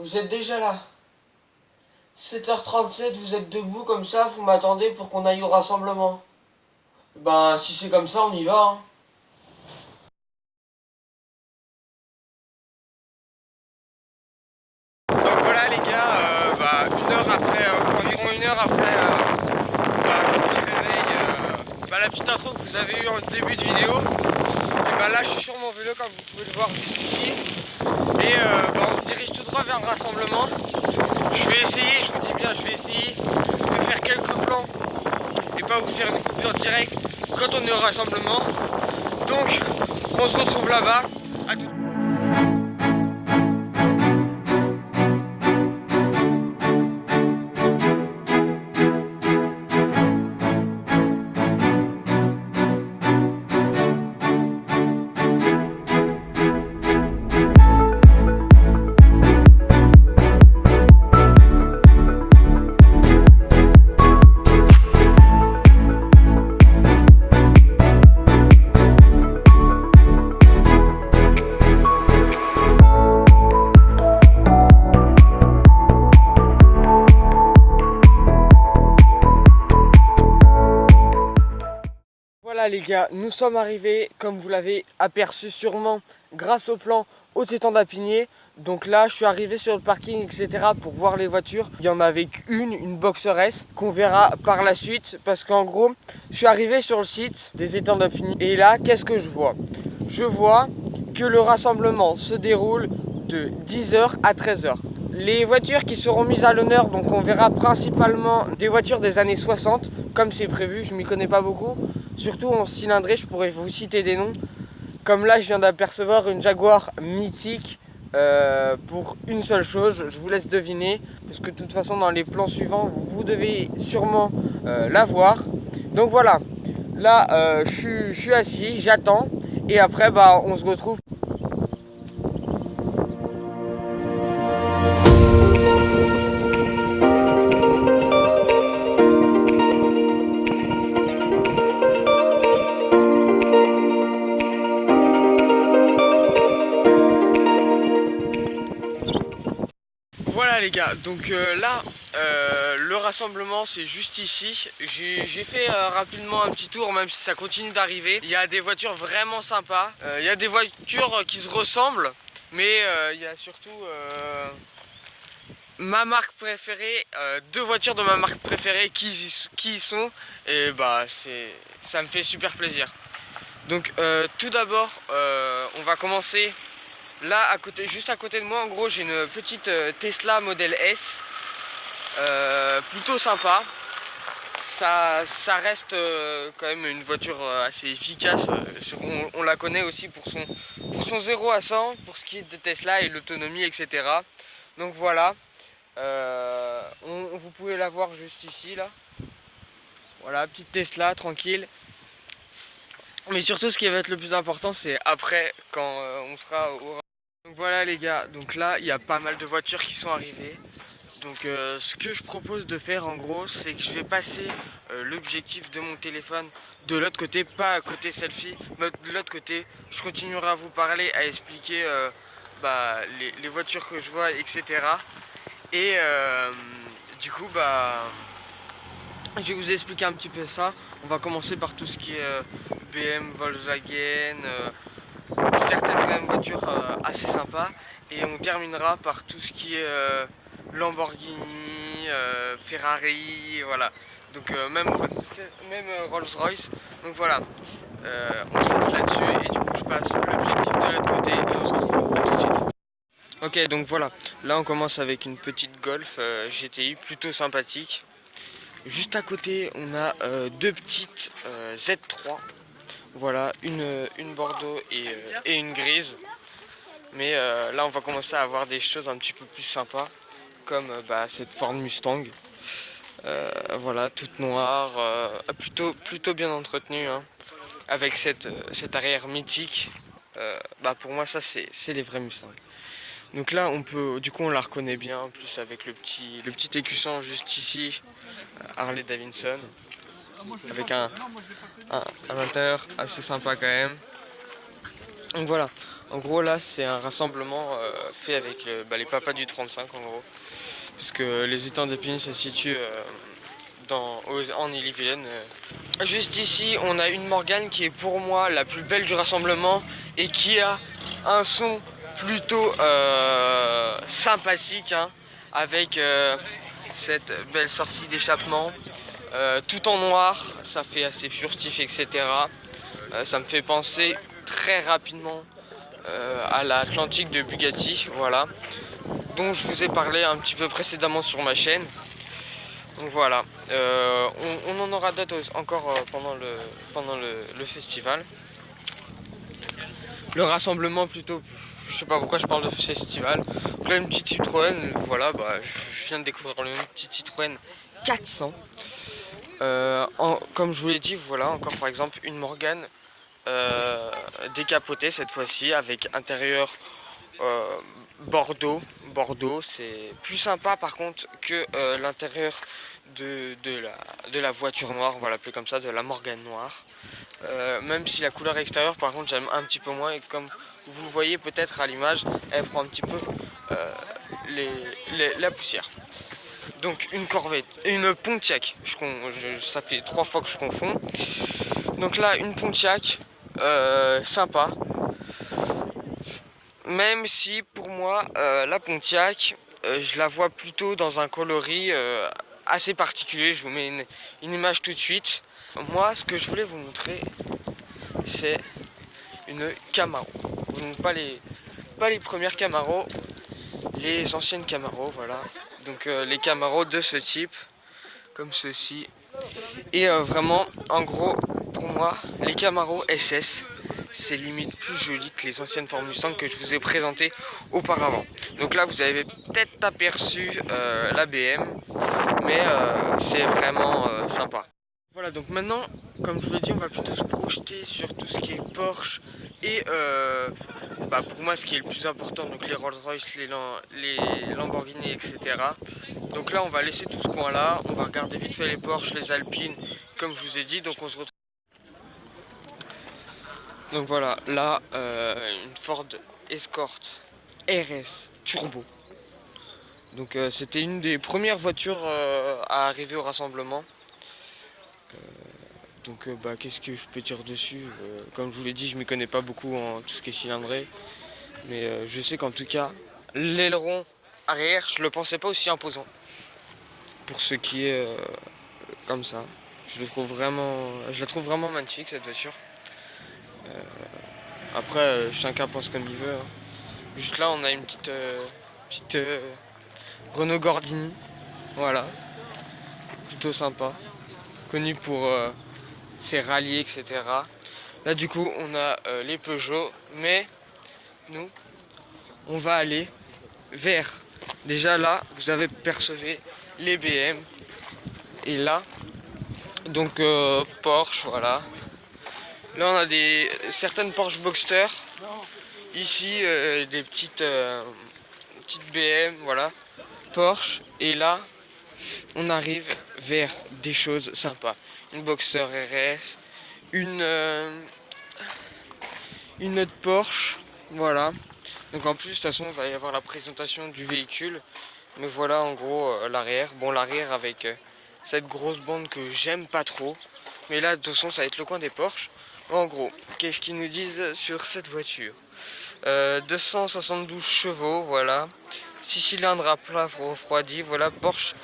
Vous êtes déjà là. 7h37, vous êtes debout comme ça, vous m'attendez pour qu'on aille au rassemblement. Ben, si c'est comme ça, on y va, hein. Donc voilà les gars, une heure après, environ une heure après mon petit réveil, la petite intro que vous avez eue en début de vidéo, et là je suis sur mon vélo comme vous pouvez le voir juste ici, et on se dirige tout droit vers le rassemblement. Je vais essayer, je vous dis bien, je vais essayer de faire quelques plans et pas vous faire une coupure directe quand on est au rassemblement. Donc on se retrouve là-bas. À tout. Voilà les gars, nous sommes arrivés, comme vous l'avez aperçu sûrement, grâce au plan Haute Étang à Pigné. Donc là, je suis arrivé sur le parking, etc. pour voir les voitures. Il y en avait une Boxer S, qu'on verra par la suite. Parce qu'en gros, je suis arrivé sur le site des Étangs d'Apigny. Et là, qu'est-ce que je vois? Je vois que le rassemblement se déroule de 10h à 13h. Les voitures qui seront mises à l'honneur, donc on verra principalement des voitures des années 60, comme c'est prévu, je m'y connais pas beaucoup. Surtout en cylindrée, je pourrais vous citer des noms. Comme là, je viens d'apercevoir une Jaguar mythique pour une seule chose, je vous laisse deviner. Parce que de toute façon, dans les plans suivants, vous devez sûrement la voir. Donc voilà, là, je suis assis, j'attends. Et après, on se retrouve. Voilà les gars, donc là le rassemblement c'est juste ici. J'ai fait rapidement un petit tour, même si ça continue d'arriver. Il y a des voitures vraiment sympas, il y a des voitures qui se ressemblent, mais il y a surtout ma marque préférée, deux voitures de ma marque préférée qui y sont. Et ça me fait super plaisir. Donc tout d'abord on va commencer. Là, juste à côté de moi, en gros, j'ai une petite Tesla Model S, plutôt sympa. Ça reste quand même une voiture assez efficace. On la connaît aussi pour son 0 à 100, pour ce qui est de Tesla et l'autonomie, etc. Donc voilà, vous pouvez la voir juste ici, là. Voilà, petite Tesla, tranquille. Mais surtout, ce qui va être le plus important, c'est après, quand on sera au... Donc voilà les gars, donc là il y a pas mal de voitures qui sont arrivées. Donc ce que je propose de faire en gros, c'est que je vais passer l'objectif de mon téléphone de l'autre côté, pas à côté selfie, mais de l'autre côté. Je continuerai à vous parler, à expliquer les voitures que je vois, etc. Et du coup je vais vous expliquer un petit peu ça. On va commencer par tout ce qui est BM, Volkswagen, certaines quand même voitures assez sympas, et on terminera par tout ce qui est Lamborghini, Ferrari, voilà. Donc même Rolls-Royce. Donc voilà, on se laisse là-dessus et du coup je passe l'objectif de l'autre côté et on se retrouve à tout de suite. Ok, donc voilà, là on commence avec une petite Golf GTI plutôt sympathique. Juste à côté on a deux petites Z3. Voilà, une Bordeaux et une grise. Mais là on va commencer à avoir des choses un petit peu plus sympas, comme cette Ford Mustang. Voilà, toute noire, plutôt bien entretenue, hein, avec cette arrière mythique. Pour moi ça c'est les vrais Mustangs. Donc là du coup on la reconnaît bien, en plus avec le petit écusson juste ici, Harley Davidson, avec un intérieur assez sympa quand même. Donc voilà, en gros là c'est un rassemblement fait avec les papas du 35 en gros. Parce que les étangs d'Épinay se situent en Ille-et-Vilaine. Juste ici on a une Morgane qui est pour moi la plus belle du rassemblement et qui a un son plutôt sympathique hein, avec cette belle sortie d'échappement. Tout en noir, ça fait assez furtif etc. Ça me fait penser très rapidement à l'Atlantique de Bugatti, voilà, dont je vous ai parlé un petit peu précédemment sur ma chaîne. Donc voilà, on en aura d'autres encore pendant le festival. Le rassemblement plutôt, je sais pas pourquoi je parle de festival. Donc là une petite Citroën, voilà, je viens de découvrir une petite Citroën 400. Comme je vous l'ai dit, voilà encore par exemple une Morgane décapotée cette fois-ci avec intérieur Bordeaux, c'est plus sympa par contre que l'intérieur de la voiture noire, on va l'appeler comme ça, de la Morgane noire. Même si la couleur extérieure par contre j'aime un petit peu moins et comme vous le voyez peut-être à l'image, elle prend un petit peu la poussière. Donc une Corvette, une Pontiac, ça fait 3 fois que je confonds. Donc là une Pontiac sympa. Même si pour moi la Pontiac je la vois plutôt dans un coloris assez particulier. Je vous mets une image tout de suite. Moi ce que je voulais vous montrer c'est une Camaro. Donc pas les premières Camaro, les anciennes Camaro, voilà. Donc les Camaro de ce type, comme ceci. Et vraiment en gros pour moi les Camaro SS c'est limite plus joli que les anciennes Ford Mustang que je vous ai présentées auparavant. Donc là vous avez peut-être aperçu la BM, mais c'est vraiment sympa. Voilà, donc maintenant comme je vous l'ai dit on va plutôt se projeter sur tout ce qui est Porsche et pour moi ce qui est le plus important, donc les Rolls-Royce, les Lamborghini etc. Donc là on va laisser tout ce coin là, on va regarder vite fait les Porsche, les Alpines comme je vous ai dit. Donc on se retrouve. Donc voilà, là une Ford Escort RS Turbo. Donc c'était une des premières voitures à arriver au rassemblement. Donc qu'est-ce que je peux dire dessus, comme je vous l'ai dit, je m'y connais pas beaucoup en tout ce qui est cylindré. Mais je sais qu'en tout cas, l'aileron arrière, je le pensais pas aussi imposant. Pour ce qui est comme ça. Je la trouve vraiment magnifique cette voiture. Après, chacun pense comme il veut. Hein. Juste là, on a une petite Renault Gordini. Voilà. Plutôt sympa. Connu pour ses rallyes, etc. Là, du coup, on a les Peugeot. Mais nous, on va aller vers. Déjà là, vous avez percevé les BM. Et là, donc Porsche, voilà. Là, on a certaines Porsche Boxster. Ici, des petites BM, voilà. Porsche. Et là, on arrive vers des choses sympas. Une Boxster RS, une autre Porsche, voilà. Donc en plus, de toute façon, il va y avoir la présentation du véhicule. Mais voilà, en gros, l'arrière. Bon, l'arrière avec cette grosse bande que j'aime pas trop. Mais là, de toute façon, ça va être le coin des Porsche. En gros, qu'est-ce qu'ils nous disent sur cette voiture? 272 chevaux, voilà. 6 cylindres à plat refroidi, voilà. Porsche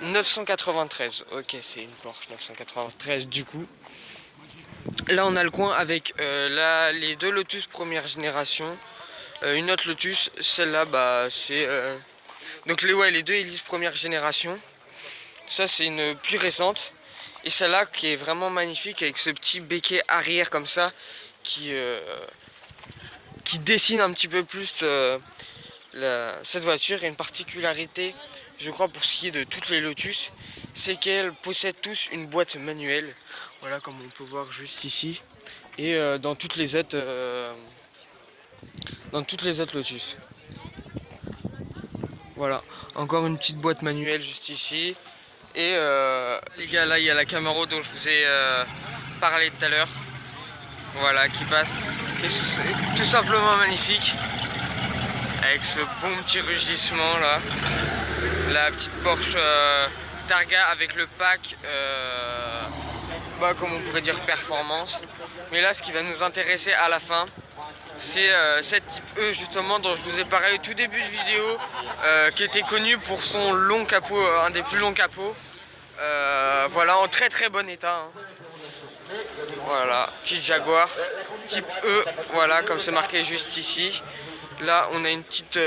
993. Ok, c'est une Porsche 993 du coup. Là, on a le coin avec les deux Lotus première génération. Une autre Lotus, celle-là, c'est... Donc les deux Elise première génération. Ça, c'est une plus récente. Et celle-là qui est vraiment magnifique avec ce petit béquet arrière comme ça qui dessine un petit peu plus cette voiture. Et une particularité, je crois, pour ce qui est de toutes les Lotus, c'est qu'elles possèdent tous une boîte manuelle. Voilà, comme on peut voir juste ici. Et dans toutes les autres Lotus. Voilà, encore une petite boîte manuelle juste ici. Et les gars, là il y a la Camaro dont je vous ai parlé tout à l'heure. voilà, qui passe, qui est tout simplement magnifique, avec ce bon petit rugissement là, la petite Porsche Targa avec le pack, comme on pourrait dire performance. Mais là, ce qui va nous intéresser à la fin, c'est cette type E justement dont je vous ai parlé au tout début de vidéo, qui était connu pour son long capot, un des plus longs capots. Voilà, en très très bon état, hein. Voilà, petite Jaguar type E, voilà, comme c'est marqué juste ici. Là on a une petite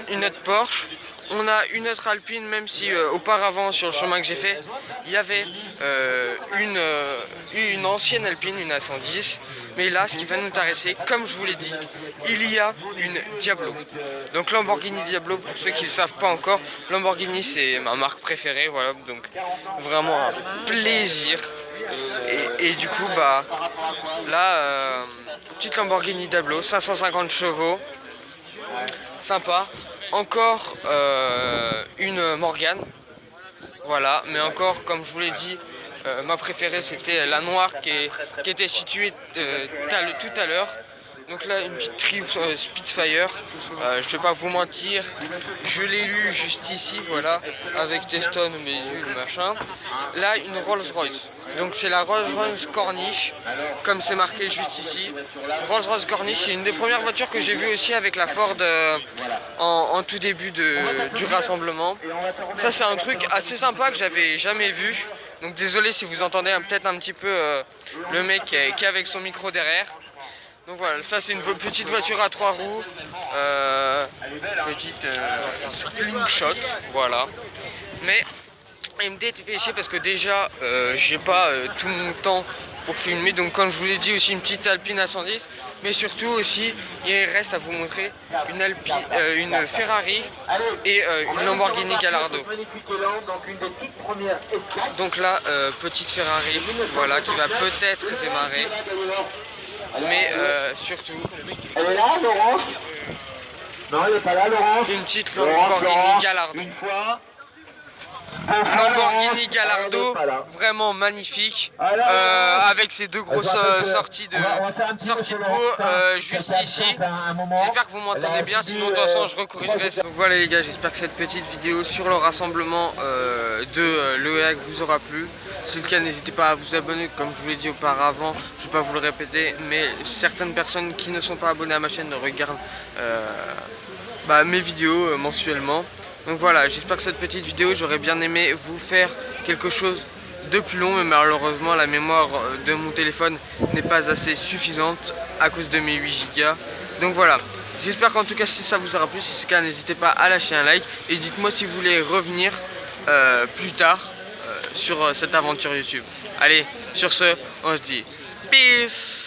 une autre Porsche, on a une autre Alpine, même si auparavant sur le chemin que j'ai fait il y avait une ancienne Alpine, une A110. Mais là, ce qui va nous intéresser, comme je vous l'ai dit, il y a une Diablo. Donc Lamborghini Diablo, pour ceux qui ne le savent pas encore, Lamborghini c'est ma marque préférée, voilà, donc vraiment un plaisir. Et du coup, bah là, petite Lamborghini Diablo, 550 chevaux, sympa. Encore une Morgane, voilà, mais encore, comme je vous l'ai dit, ma préférée c'était la noire qui était située tout à l'heure. Donc là, une petite Triumph Spitfire, je vais pas vous mentir, je l'ai lu juste ici, voilà, avec Teston, Mésul, machin. Là, une Rolls Royce, donc c'est la Rolls Royce Corniche, comme c'est marqué juste ici. Rolls Royce Corniche, c'est une des premières voitures que j'ai vues aussi avec la Ford en tout début du rassemblement. Ça, c'est un truc assez sympa que j'avais jamais vu. Donc désolé si vous entendez peut-être un petit peu le mec qui est avec son micro derrière. Donc voilà, ça c'est une petite voiture à 3 roues, petite slingshot, voilà. Mais il me dépêchait parce que déjà j'ai pas tout mon temps pour filmer, donc comme je vous l'ai dit aussi une petite Alpine A110, mais surtout aussi il reste à vous montrer une Ferrari et une Lamborghini Gallardo. Donc là, petite Ferrari, voilà, qui va peut-être démarrer. Mais surtout, elle est là, Laurence? Non, elle n'est pas là, Laurence. une petite Lamborghini Gallardo. Une fois. Lamborghini Gallardo, vraiment magnifique, avec ses deux grosses sorties de peau juste ici. J'espère que vous m'entendez bien, sinon de toute façon je recorrigerai ça. Donc voilà les gars, j'espère que cette petite vidéo sur le rassemblement de l'EAC vous aura plu. Si c'est le cas, n'hésitez pas à vous abonner, comme je vous l'ai dit auparavant, je ne vais pas vous le répéter, mais certaines personnes qui ne sont pas abonnées à ma chaîne regardent mes vidéos mensuellement. Donc voilà, j'espère que cette petite vidéo, j'aurais bien aimé vous faire quelque chose de plus long, mais malheureusement la mémoire de mon téléphone n'est pas assez suffisante à cause de mes 8 Go. Donc voilà, j'espère qu'en tout cas si ça vous aura plu, si c'est le cas, n'hésitez pas à lâcher un like et dites-moi si vous voulez revenir plus tard sur cette aventure YouTube. Allez, sur ce, on se dit peace.